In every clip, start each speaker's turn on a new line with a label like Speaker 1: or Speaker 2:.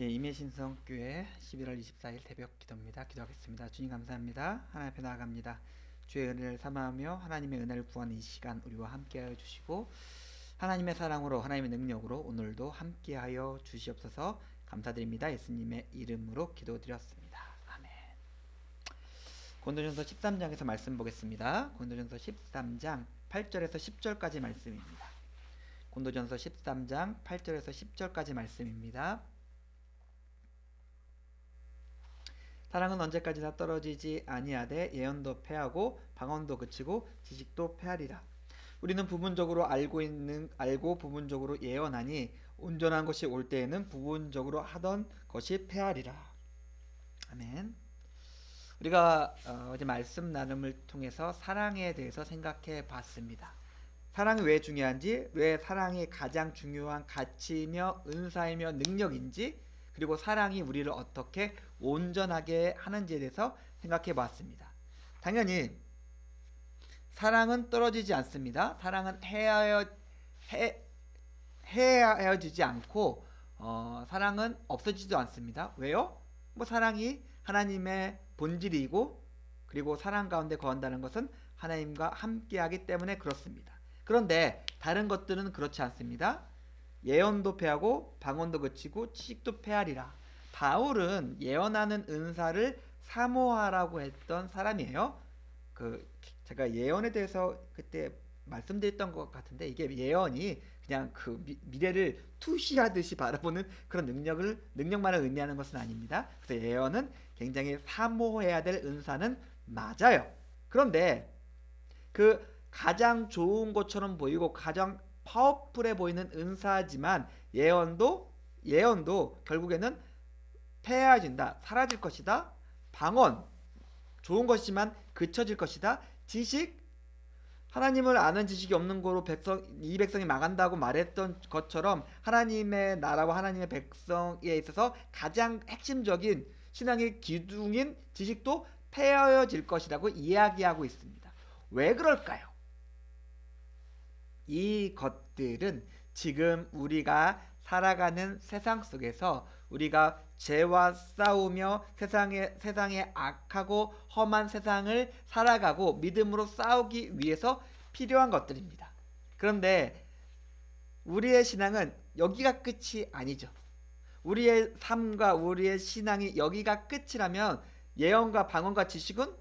Speaker 1: 예, 임예신성교회 11월 24일 새벽 기도입니다. 기도하겠습니다. 주님 감사합니다. 하나님 앞에 나아갑니다. 주의 은혜를 삼아하며 하나님의 은혜를 구하는 이 시간 우리와 함께하여 주시고 하나님의 사랑으로 하나님의 능력으로 오늘도 함께하여 주시옵소서. 감사드립니다. 예수님의 이름으로 기도드렸습니다. 아멘. 고린도전서 13장에서 말씀 보겠습니다. 고린도전서 13장 8절에서 10절까지 말씀입니다. 고린도전서 13장 8절에서 10절까지 말씀입니다. 사랑은 언제까지나 떨어지지 아니하되 예언도 패하고 방언도 그치고 지식도 패하리라. 우리는 부분적으로 알고 부분적으로 예언하니 온전한 것이 올 때에는 부분적으로 하던 것이 패하리라. 아멘. 우리가 어제 말씀 나눔을 통해서 사랑에 대해서 생각해 봤습니다. 사랑이 왜 중요한지, 왜 사랑이 가장 중요한 가치이며 은사이며 능력인지, 그리고 사랑이 우리를 어떻게 온전하게 하는지에 대해서 생각해 보았습니다. 당연히 사랑은 떨어지지 않습니다. 사랑은 헤어지지 않고 사랑은 없어지지도 않습니다. 왜요? 사랑이 하나님의 본질이고 그리고 사랑 가운데 거한다는 것은 하나님과 함께하기 때문에 그렇습니다. 그런데 다른 것들은 그렇지 않습니다. 예언도 패하고 방언도 그치고 지식도 패하리라. 바울은 예언하는 은사를 사모하라고 했던 사람이에요. 제가 예언에 대해서 그때 말씀드렸던 것 같은데, 이게 예언이 그냥 미래를 투시하듯이 바라보는 그런 능력만을 의미하는 것은 아닙니다. 그래서 예언은 굉장히 사모해야 될 은사는 맞아요. 그런데 가장 좋은 것처럼 보이고 가장 파워풀해 보이는 은사지만 예언도 결국에는 패해진다, 사라질 것이다. 방언 좋은 것이지만 그쳐질 것이다. 지식, 하나님을 아는 지식이 없는 거로 이 백성이 망한다고 말했던 것처럼 하나님의 나라와 하나님의 백성에 있어서 가장 핵심적인 신앙의 기둥인 지식도 패해질 것이라고 이야기하고 있습니다. 왜 그럴까요? 이 것들은 지금 우리가 살아가는 세상 속에서 우리가 죄와 싸우며 세상의 악하고 험한 세상을 살아가고 믿음으로 싸우기 위해서 필요한 것들입니다. 그런데 우리의 신앙은 여기가 끝이 아니죠. 우리의 삶과 우리의 신앙이 여기가 끝이라면 예언과 방언과 지식은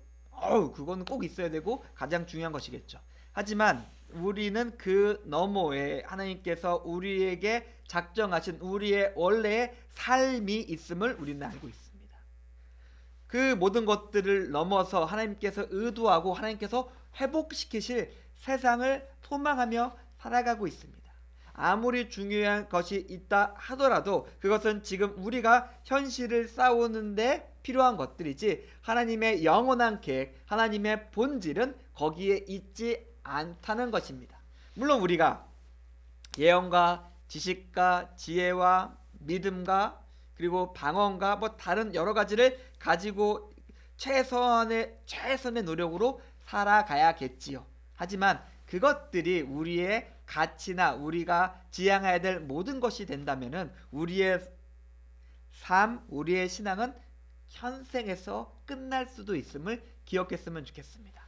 Speaker 1: 그건 꼭 있어야 되고 가장 중요한 것이겠죠. 하지만 우리는 그 너머에 하나님께서 우리에게 작정하신 우리의 원래의 삶이 있음을 우리는 알고 있습니다. 그 모든 것들을 넘어서 하나님께서 의도하고 하나님께서 회복시키실 세상을 소망하며 살아가고 있습니다. 아무리 중요한 것이 있다 하더라도 그것은 지금 우리가 현실을 싸우는데 필요한 것들이지, 하나님의 영원한 계획, 하나님의 본질은 거기에 있지 않다는 것입니다. 물론 우리가 예언과 지식과 지혜와 믿음과 그리고 방언과 다른 여러 가지를 가지고 최선의 노력으로 살아가야겠지요. 하지만 그것들이 우리의 가치나 우리가 지향해야 될 모든 것이 된다면은 우리의 삶, 우리의 신앙은 현생에서 끝날 수도 있음을 기억했으면 좋겠습니다.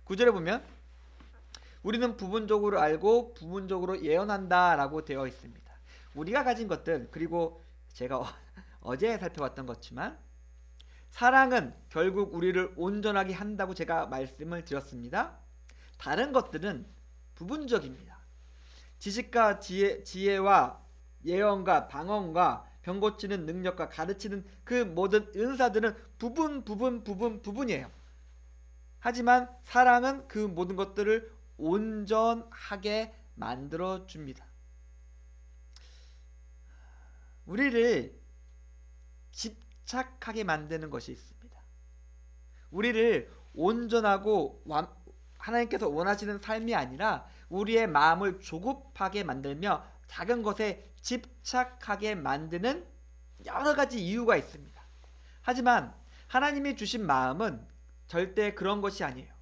Speaker 1: 9절에 보면 우리는 부분적으로 알고 부분적으로 예언한다 라고 되어 있습니다. 우리가 가진 것들, 그리고 제가 어제 살펴봤던 것지만 사랑은 결국 우리를 온전하게 한다고 제가 말씀을 드렸습니다. 다른 것들은 부분적입니다. 지식과 지혜와 예언과 방언과 병 고치는 능력과 가르치는 그 모든 은사들은 부분이에요. 하지만 사랑은 그 모든 것들을 온전하게 만들어 줍니다. 우리를 집착하게 만드는 것이 있습니다. 우리를 온전하고 하나님께서 원하시는 삶이 아니라 우리의 마음을 조급하게 만들며 작은 것에 집착하게 만드는 여러 가지 이유가 있습니다. 하지만 하나님이 주신 마음은 절대 그런 것이 아니에요.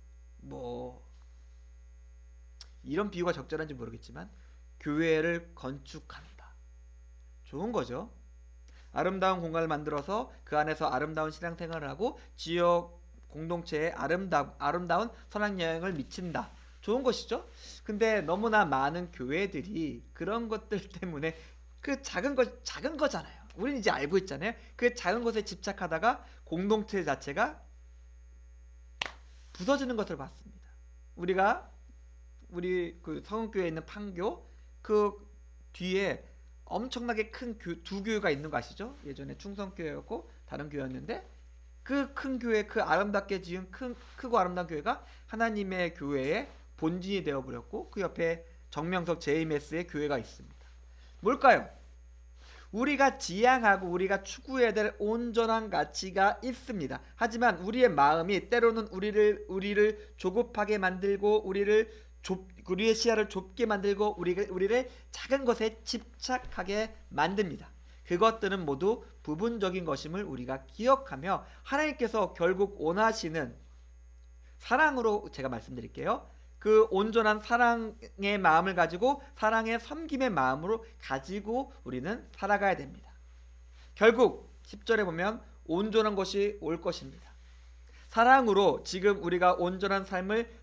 Speaker 1: 이런 비유가 적절한지 모르겠지만 교회를 건축한다. 좋은 거죠. 아름다운 공간을 만들어서 그 안에서 아름다운 신앙생활을 하고 지역 공동체에 아름다운 선한 영향을 미친다. 좋은 것이죠. 근데 너무나 많은 교회들이 그런 것들 때문에 그 작은 거잖아요. 우리는 이제 알고 있잖아요. 그 작은 것에 집착하다가 공동체 자체가 부서지는 것을 봤습니다. 우리 그 성은교회에 있는 판교 그 뒤에 엄청나게 큰 두 교회가 있는 거 아시죠? 예전에 충성교회였고 다른 교회였는데 그 큰 교회, 그 아름답게 지은 크고 아름다운 교회가 하나님의 교회의 본진이 되어버렸고 그 옆에 정명석 JMS의 교회가 있습니다. 뭘까요? 우리가 지향하고 우리가 추구해야 될 온전한 가치가 있습니다. 하지만 우리의 마음이 때로는 우리를 조급하게 만들고 우리의 시야를 좁게 만들고 우리를 작은 것에 집착하게 만듭니다. 그것들은 모두 부분적인 것임을 우리가 기억하며 하나님께서 결국 원하시는 사랑으로 제가 말씀드릴게요. 그 온전한 사랑의 마음을 가지고 사랑의 섬김의 마음으로 가지고 우리는 살아가야 됩니다. 결국 10절에 보면 온전한 것이 올 것입니다. 사랑으로 지금 우리가 온전한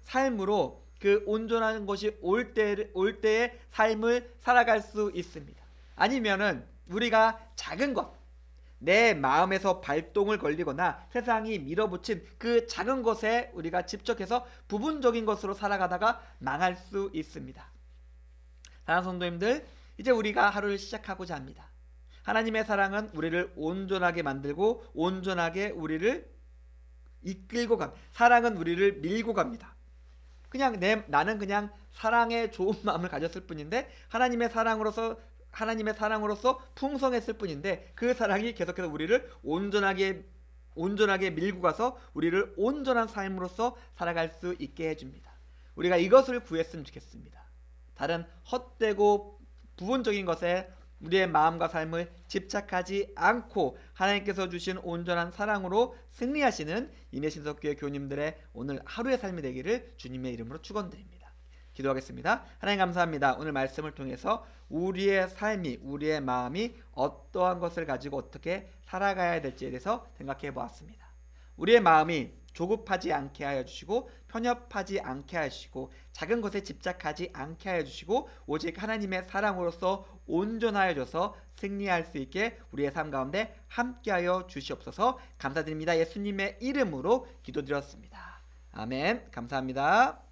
Speaker 1: 삶으로 그 온전한 것이 올 때의 삶을 살아갈 수 있습니다. 아니면은 우리가 작은 것, 내 마음에서 발동을 걸리거나 세상이 밀어붙인 그 작은 것에 우리가 집착해서 부분적인 것으로 살아가다가 망할 수 있습니다. 사랑하는 성도님들, 이제 우리가 하루를 시작하고자 합니다. 하나님의 사랑은 우리를 온전하게 만들고 온전하게 우리를 이끌고 갑니다. 사랑은 우리를 밀고 갑니다. 나는 그냥 사랑에 좋은 마음을 가졌을 뿐인데 하나님의 사랑으로서 풍성했을 뿐인데 그 사랑이 계속해서 우리를 온전하게 밀고 가서 우리를 온전한 삶으로서 살아갈 수 있게 해줍니다. 우리가 이것을 구했으면 좋겠습니다. 다른 헛되고 부분적인 것에 우리의 마음과 삶을 집착하지 않고 하나님께서 주신 온전한 사랑으로 승리하시는 임예신석교회 교우님들의 오늘 하루의 삶이 되기를 주님의 이름으로 축원드립니다. 기도하겠습니다. 하나님 감사합니다. 오늘 말씀을 통해서 우리의 삶이, 우리의 마음이 어떠한 것을 가지고 어떻게 살아가야 될지에 대해서 생각해 보았습니다. 우리의 마음이 조급하지 않게 하여 주시고 편협하지 않게 하시고 작은 것에 집착하지 않게 하여 주시고 오직 하나님의 사랑으로서 온전하여 져서 승리할 수 있게 우리의 삶 가운데 함께하여 주시옵소서. 감사드립니다. 예수님의 이름으로 기도드렸습니다. 아멘. 감사합니다.